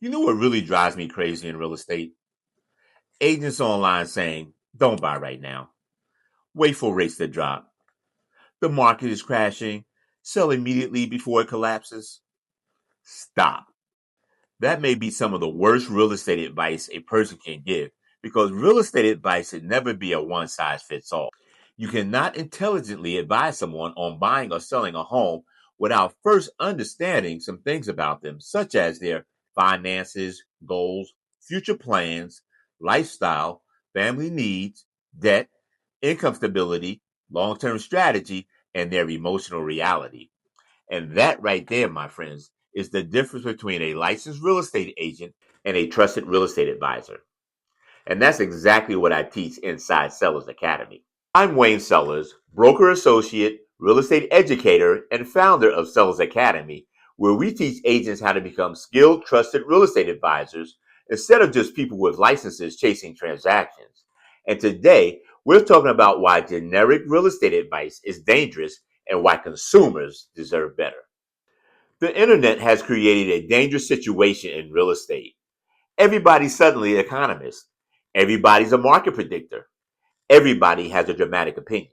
You know what really drives me crazy in real estate? Agents online saying, don't buy right now. Wait for rates to drop. The market is crashing. Sell immediately before it collapses. Stop. That may be some of the worst real estate advice a person can give because real estate advice should never be a one size fits all. You cannot intelligently advise someone on buying or selling a home without first understanding some things about them, such as their finances, goals, future plans, lifestyle, family needs, debt, income stability, long term strategy, and their emotional reality. And that right there, my friends, is the difference between a licensed real estate agent and a trusted real estate advisor. And that's exactly what I teach inside Sellers Academy. I'm Wayne Sellers, broker associate, real estate educator, and founder of Sellers Academy, where we teach agents how to become skilled, trusted real estate advisors instead of just people with licenses chasing transactions. And today, we're talking about why generic real estate advice is dangerous and why consumers deserve better. The internet has created a dangerous situation in real estate. Everybody's suddenly an economist. Everybody's a market predictor. Everybody has a dramatic opinion.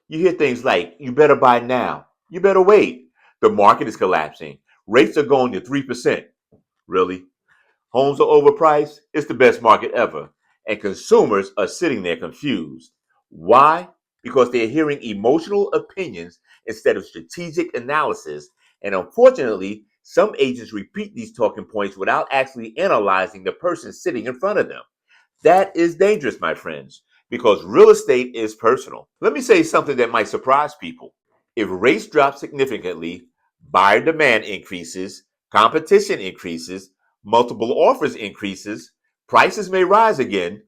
You hear things like, you better buy now. You better wait. The market is collapsing. Rates are going to 3%. Really? Homes are overpriced. It's the best market ever. And consumers are sitting there confused. Why? Because they're hearing emotional opinions instead of strategic analysis. And unfortunately, some agents repeat these talking points without actually analyzing the person sitting in front of them. That is dangerous, my friends, because real estate is personal. Let me say something that might surprise people. If rates drop significantly, buyer demand increases, competition increases, multiple offers increases, prices may rise again,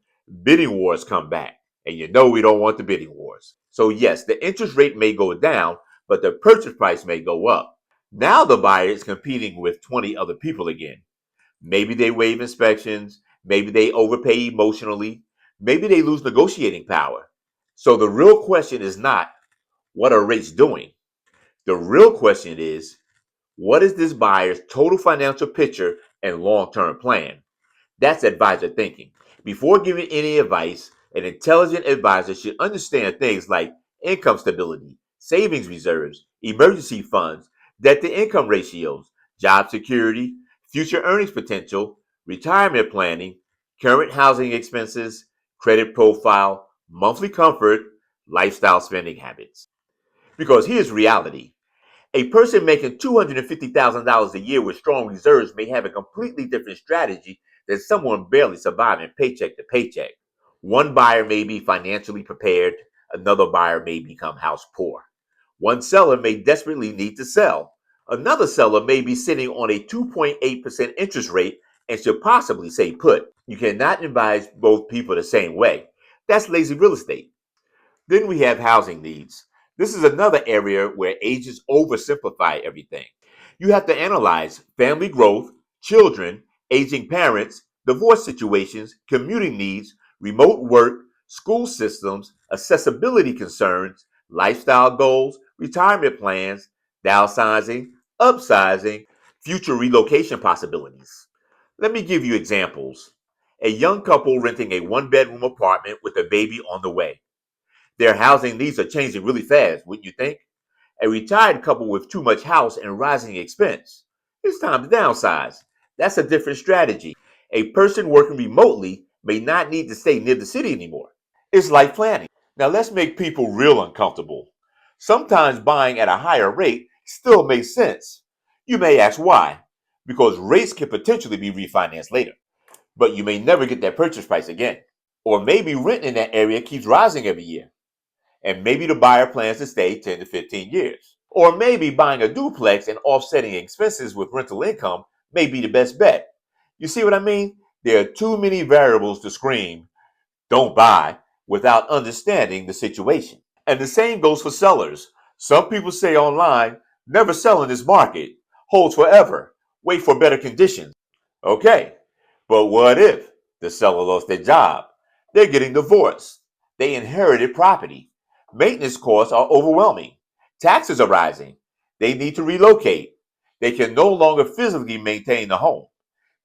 bidding wars come back. And you know we don't want the bidding wars. So yes, the interest rate may go down, but the purchase price may go up. Now the buyer is competing with 20 other people again. Maybe they waive inspections. Maybe they overpay emotionally. Maybe they lose negotiating power. So the real question is not, what are rates doing? The real question is, what is this buyer's total financial picture and long term plan? That's advisor thinking. Before giving any advice, an intelligent advisor should understand things like income stability, savings reserves, emergency funds, debt to income ratios, job security, future earnings potential, retirement planning, current housing expenses, credit profile, monthly comfort, lifestyle spending habits. Because here's reality. A person making $250,000 a year with strong reserves may have a completely different strategy than someone barely surviving paycheck to paycheck. One buyer may be financially prepared, another buyer may become house poor. One seller may desperately need to sell. Another seller may be sitting on a 2.8% interest rate and should possibly say put. You cannot advise both people the same way. That's lazy real estate. Then we have housing needs. This is another area where agents oversimplify everything. You have to analyze family growth, children, aging parents, divorce situations, commuting needs, remote work, school systems, accessibility concerns, lifestyle goals, retirement plans, downsizing, upsizing, future relocation possibilities. Let me give you examples. A young couple renting a one-bedroom apartment with a baby on the way. Their housing needs are changing really fast, wouldn't you think? A retired couple with too much house and rising expense. It's time to downsize. That's a different strategy. A person working remotely may not need to stay near the city anymore. It's like planning. Now let's make people real uncomfortable. Sometimes buying at a higher rate still makes sense. You may ask why. Because rates can potentially be refinanced later, but you may never get that purchase price again. Or maybe rent in that area keeps rising every year. And maybe the buyer plans to stay 10 to 15 years. Or maybe buying a duplex and offsetting expenses with rental income may be the best bet. You see what I mean? There are too many variables to scream, don't buy, without understanding the situation. And the same goes for sellers. Some people say online, never sell in this market, holds forever, wait for better conditions. Okay, but what if the seller lost their job? They're getting divorced. They inherited property. Maintenance costs are overwhelming. Taxes are rising. They need to relocate. They can no longer physically maintain the home.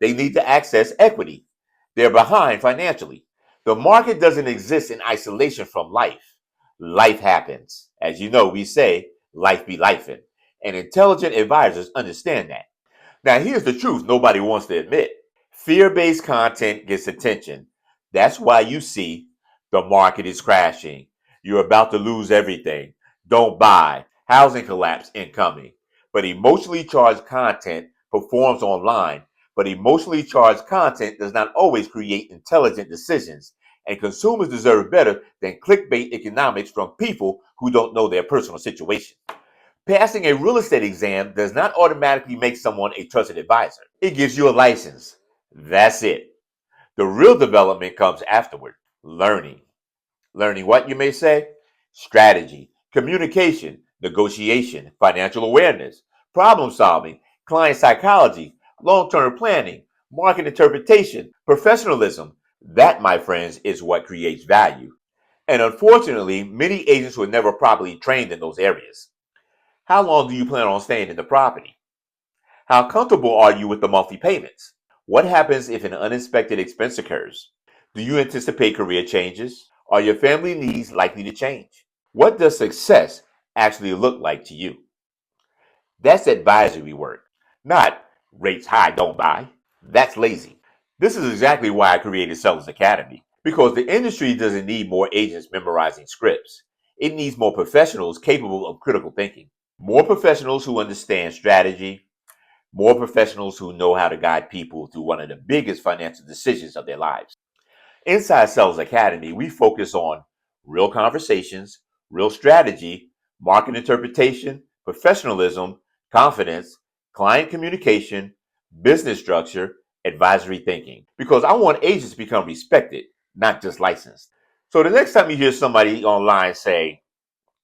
They need to access equity. They're behind financially. The market doesn't exist in isolation from life. Life happens. As you know, we say, life be lifing. And intelligent advisors understand that. Now, here's the truth nobody wants to admit. Fear-based content gets attention. That's why you see the market is crashing. You're about to lose everything. Don't buy. Housing collapse incoming. But emotionally charged content performs online. But emotionally charged content does not always create intelligent decisions. And consumers deserve better than clickbait economics from people who don't know their personal situation. Passing a real estate exam does not automatically make someone a trusted advisor. It gives you a license. That's it. The real development comes afterward. Learning. Learning what, you may say? Strategy, communication, negotiation, financial awareness, problem solving, client psychology, long-term planning, market interpretation, professionalism. That, my friends, is what creates value. And unfortunately, many agents were never properly trained in those areas. How long do you plan on staying in the property? How comfortable are you with the monthly payments? What happens if an unexpected expense occurs? Do you anticipate career changes? Are your family needs likely to change? What does success actually look like to you? That's advisory work, not rates high, don't buy. That's lazy. This is exactly why I created Sellers Academy, because the industry doesn't need more agents memorizing scripts. It needs more professionals capable of critical thinking, more professionals who understand strategy, more professionals who know how to guide people through one of the biggest financial decisions of their lives. Inside Sellers Academy, we focus on real conversations, real strategy, market interpretation, professionalism, confidence, client communication, business structure, advisory thinking. Because I want agents to become respected, not just licensed. So the next time you hear somebody online say,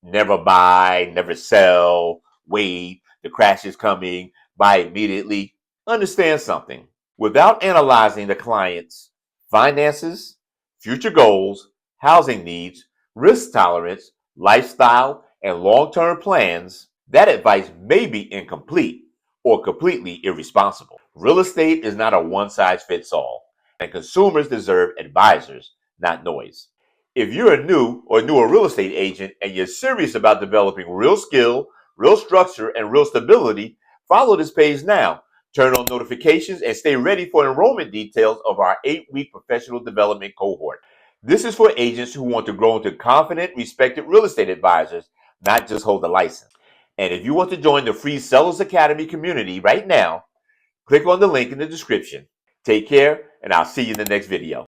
never buy, never sell, wait, the crash is coming, buy immediately, understand something. Without analyzing the client's finances, future goals, housing needs, risk tolerance, lifestyle, and long-term plans, that advice may be incomplete or completely irresponsible. Real estate is not a one-size-fits-all, and consumers deserve advisors, not noise. If you're a new or newer real estate agent and you're serious about developing real skill, real structure, and real stability, follow this page now. Turn on notifications and stay ready for enrollment details of our 8-week professional development cohort. This is for agents who want to grow into confident, respected real estate advisors, not just hold a license. And if you want to join the free Sellers Academy community right now, click on the link in the description. Take care, and I'll see you in the next video.